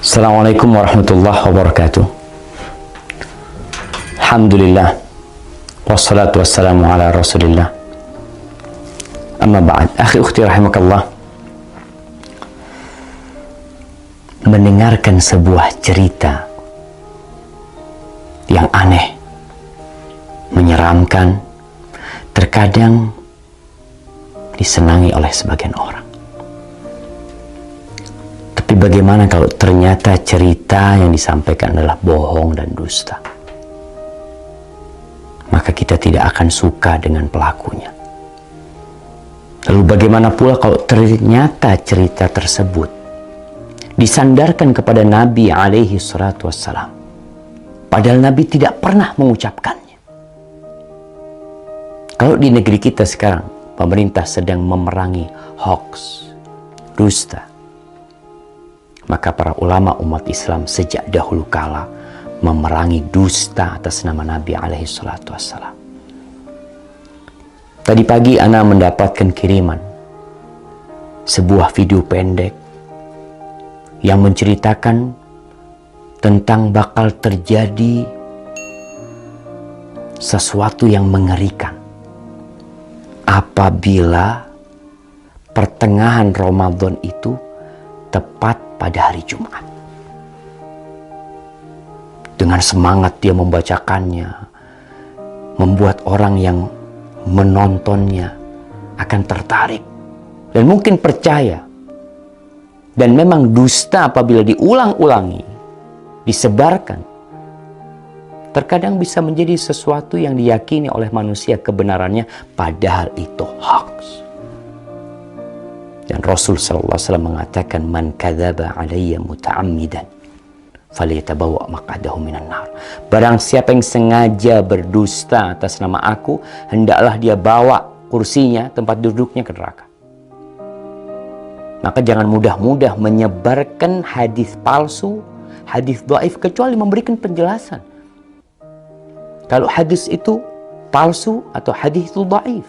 Assalamualaikum warahmatullahi wabarakatuh. Alhamdulillah, wassalatu wassalamu ala rasulillah. Amma ba'd, akhi ukhti rahimakallah. Mendengarkan sebuah cerita yang aneh, menyeramkan, terkadang disenangi oleh sebagian orang. Tapi bagaimana kalau ternyata cerita yang disampaikan adalah bohong dan dusta? Maka kita tidak akan suka dengan pelakunya. Lalu bagaimana pula kalau ternyata cerita tersebut disandarkan kepada Nabi alaihi salatu wassalam, padahal Nabi tidak pernah mengucapkannya? Kalau di negeri kita sekarang pemerintah sedang memerangi hoax, dusta, maka para ulama umat Islam sejak dahulu kala memerangi dusta atas nama Nabi alaihi salatu wassalam. Tadi pagi ana mendapatkan kiriman sebuah video pendek yang menceritakan tentang bakal terjadi sesuatu yang mengerikan apabila pertengahan Ramadan itu tepat pada hari Jumat. Dengan semangat dia membacakannya, membuat orang yang menontonnya akan tertarik dan mungkin percaya. Dan memang dusta apabila diulang-ulangi, disebarkan, terkadang bisa menjadi sesuatu yang diyakini oleh manusia kebenarannya, padahal itu hoax. Dan Rasul sallallahu alaihi wasallam mengatakan, man kadzaba alayya muta'ammidan falyatabawa maq'adahu minan nar. Barang siapa yang sengaja berdusta atas nama aku, hendaklah dia bawa kursinya, tempat duduknya ke neraka. Maka jangan mudah-mudah menyebarkan hadis palsu, hadis dhaif, kecuali memberikan penjelasan. Kalau hadis itu palsu atau hadis itu dhaif.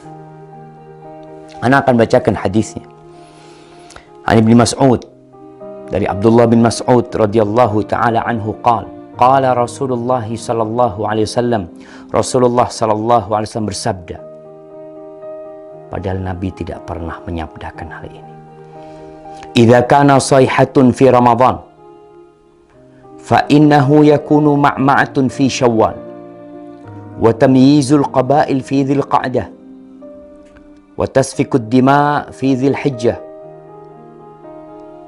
Ana akan bacakan hadisnya. An Ibnu Mas'ud, dari Abdullah bin Mas'ud radhiyallahu taala anhu qala Rasulullah sallallahu alaihi wasallam, Rasulullah sallallahu alaihi wasallam bersabda, padahal Nabi tidak pernah menyabdakan hal ini. Idza kana sayhatun fi Ramadan fa innahu yakunu ma'ma'atun fi Syawal wa tamyizul qabail fi Dzil Qa'dah wa tasfikud dima' fi Dzil Hijjah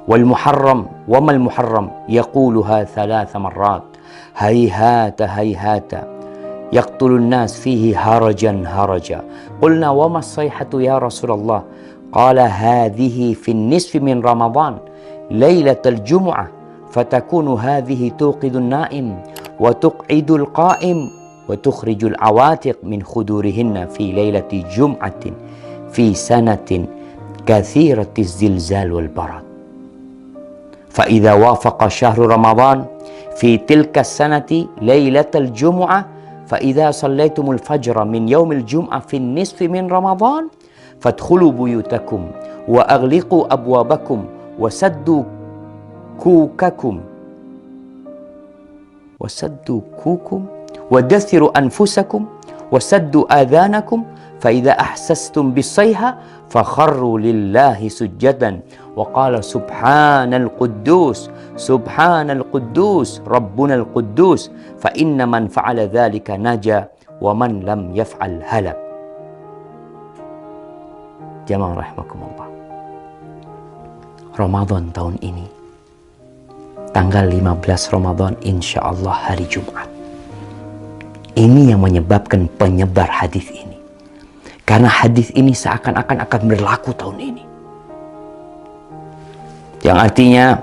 والمحرم وما المحرم يقولها 3 مرات هيهات هيهات يقتل الناس فيه هرجا هرجا قلنا وما الصيحة يا رسول الله قال هذه في النصف من رمضان ليلة الجمعة فتكون هذه توقظ النائم وتقعد القائم وتخرج العواتق من خدورهن في ليلة جمعة في سنة كثيرة الزلزال والبرد فإذا وافق شهر رمضان في تلك السنة ليلة الجمعة فإذا صليتم الفجر من يوم الجمعة في النصف من رمضان فادخلوا بيوتكم وأغلقوا أبوابكم وسدوا كوكم ودثروا أنفسكم وسدوا آذانكم فإذا أحسستم بالصيحة فخروا لله سجدا وقال سبحان القدوس ربنا القدوس فإن من فعل ذلك نجا ومن لم يفعل هلك. Jamaah rahimakumullah, Ramadan tahun ini tanggal 15 Ramadan insyaallah hari Jumat. Ini yang menyebabkan penyebar hadis ini. Karena hadis ini seakan-akan akan berlaku tahun ini. Yang artinya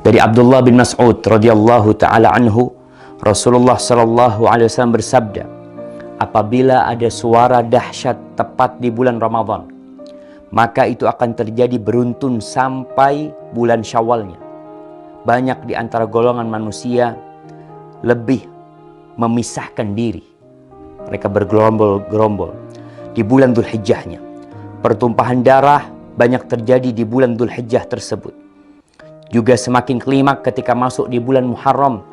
dari Abdullah bin Mas'ud radhiyallahu taala anhu, Rasulullah sallallahu alaihi wasallam bersabda, apabila ada suara dahsyat tepat di bulan Ramadan, maka itu akan terjadi beruntun sampai bulan Syawalnya. Banyak di antara golongan manusia lebih memisahkan diri. Mereka bergerombol-gerombol di bulan Dzul Hijjahnya. Pertumpahan darah banyak terjadi di bulan Dzul Hijjah tersebut. juga semakin klimak ketika masuk di bulan Muharram.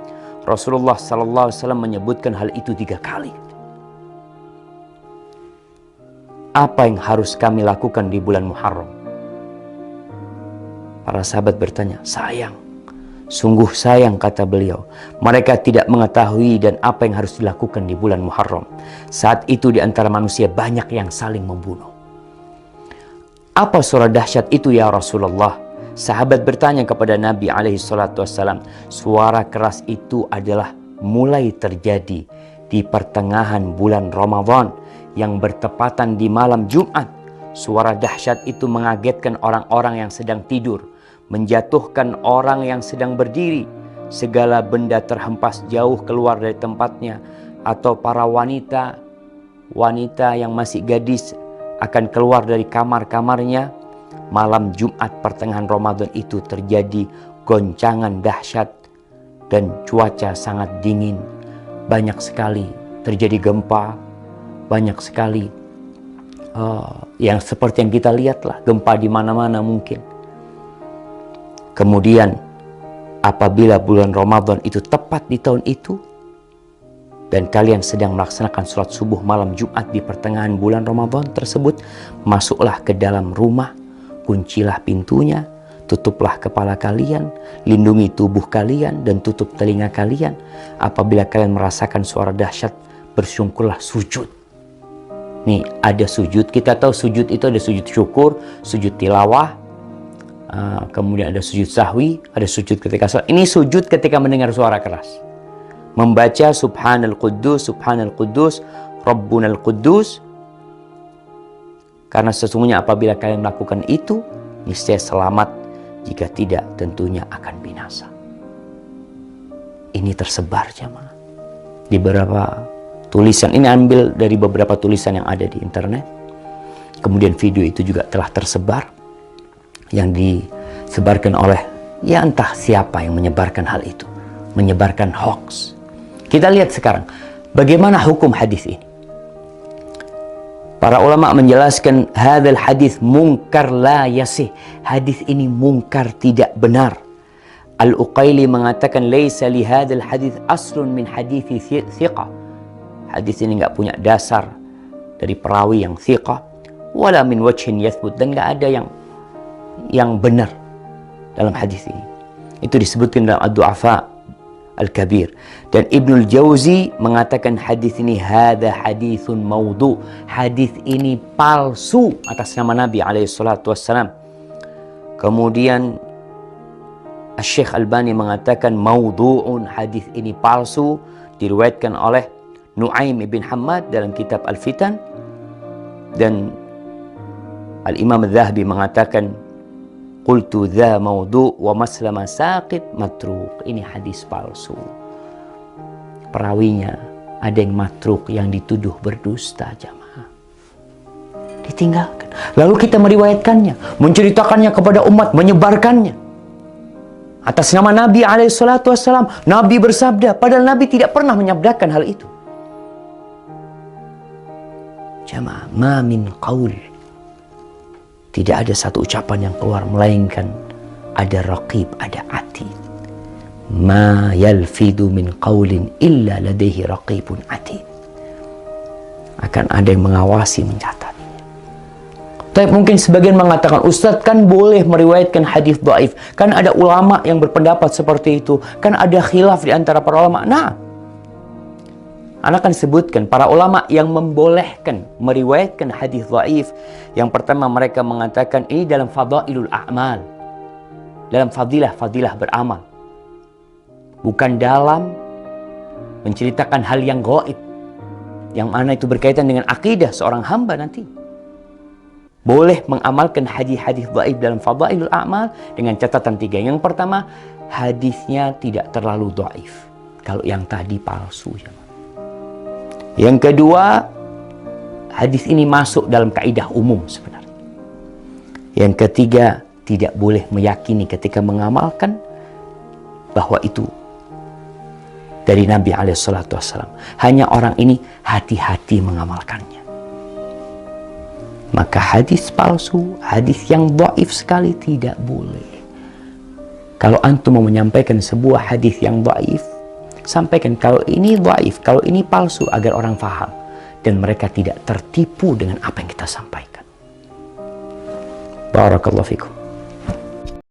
Rasulullah sallallahu alaihi wasallam menyebutkan hal itu 3 kali. Apa yang harus kami lakukan di bulan Muharram? Para sahabat bertanya, sayang. Sungguh sayang, kata beliau. Mereka tidak mengetahui dan apa yang harus dilakukan di bulan Muharram. Saat itu di antara manusia banyak yang saling membunuh. Apa suara dahsyat itu ya Rasulullah? Sahabat bertanya kepada Nabi SAW. Suara keras itu adalah mulai terjadi di pertengahan bulan Ramadan yang bertepatan di malam Jumat. Suara dahsyat itu mengagetkan orang-orang yang sedang tidur, menjatuhkan orang yang sedang berdiri. Segala benda terhempas jauh keluar dari tempatnya, atau para wanita yang masih gadis akan keluar dari kamar-kamarnya. Malam Jumat pertengahan Ramadan itu terjadi goncangan dahsyat dan cuaca sangat dingin. Banyak sekali terjadi gempa, banyak sekali yang seperti yang kita lihat lah, gempa di mana-mana mungkin. Kemudian apabila bulan Ramadan itu tepat di tahun itu dan kalian sedang melaksanakan sholat subuh malam Jumat di pertengahan bulan Ramadan tersebut, masuklah ke dalam rumah, kuncilah pintunya, tutuplah kepala kalian, lindungi tubuh kalian dan tutup telinga kalian. Apabila kalian merasakan suara dahsyat, bersyukurlah, sujud. Nih, ada sujud. Kita tahu sujud itu ada sujud syukur, sujud tilawah, kemudian ada sujud sahwi, ada sujud ketika sholat. Ini sujud ketika mendengar suara keras. Membaca Subhanal Quddus, Subhanal Quddus, Rabbunal Quddus. Karena sesungguhnya apabila kalian melakukan itu, niscaya selamat. Jika tidak, tentunya akan binasa. Ini tersebar jemaah di beberapa tulisan. Ini ambil dari beberapa tulisan yang ada di internet. Kemudian video itu juga telah tersebar, yang disebarkan oleh ya entah siapa yang menyebarkan hal itu, menyebarkan hoax. Kita lihat sekarang bagaimana hukum hadis ini. Para ulama menjelaskan hadzal hadis munkar la yasih. Hadis ini munkar, tidak benar. Al-Uqaili mengatakan laisa li hadzal hadis aslun min hadithi thiqah. Hadis ini enggak punya dasar dari perawi yang thiqah, wala min wajhin yathbut, dan enggak ada yang benar dalam hadis ini. Itu disebutkan dalam Ad-Du'afa Al-Kabir. Dan Ibnul Jauzi mengatakan hadis ini hadza haditsun maudhu. Hadis ini palsu atas nama Nabi SAW. Kemudian Syekh Albani mengatakan maudhu'un, hadis ini palsu, diriwayatkan oleh Nuaim ibn Hammad dalam kitab Al-Fitan. Dan Al-Imam Al-Zahabi mengatakan qultu dha maudhu' wa maslama saqit matruk. Ini hadis palsu. Perawinya ada yang matruk, yang dituduh berdusta jamaah. Ditinggalkan. Lalu kita meriwayatkannya, menceritakannya kepada umat, menyebarkannya atas nama Nabi SAW. Nabi bersabda, padahal Nabi tidak pernah menyabdakan hal itu. Jamaah, ma min qaul, tidak ada satu ucapan yang keluar melainkan ada raqib, ada atid. Ma yalfidu min qaulin illa ladaihi raqibun atid. Akan ada yang mengawasi, mencatat. Tapi mungkin sebagian mengatakan, Ustadz kan boleh meriwayatkan hadis dhaif. Kan ada ulama yang berpendapat seperti itu. Kan ada khilaf di antara para ulama. Nah, Anda akan sebutkan para ulama yang membolehkan meriwayatkan hadis dhaif. Yang pertama, mereka mengatakan ini dalam fadailul a'mal, dalam fadilah beramal, bukan dalam menceritakan hal yang gaib, yang mana itu berkaitan dengan akidah seorang hamba nanti. Boleh mengamalkan hadis-hadis dhaif dalam fadailul a'mal dengan catatan 3. Yang pertama, hadisnya tidak terlalu dhaif. Kalau yang tadi palsu. Yang kedua, hadis ini masuk dalam kaidah umum sebenarnya. Yang ketiga, tidak boleh meyakini ketika mengamalkan bahwa itu dari Nabi SAW. Hanya orang ini hati-hati mengamalkannya. Maka hadis palsu, hadis yang dhaif sekali tidak boleh. Kalau antum mau menyampaikan sebuah hadis yang dhaif, sampaikan kalau ini dhaif, kalau ini palsu, agar orang faham dan mereka tidak tertipu dengan apa yang kita sampaikan. Barakallahu fikum.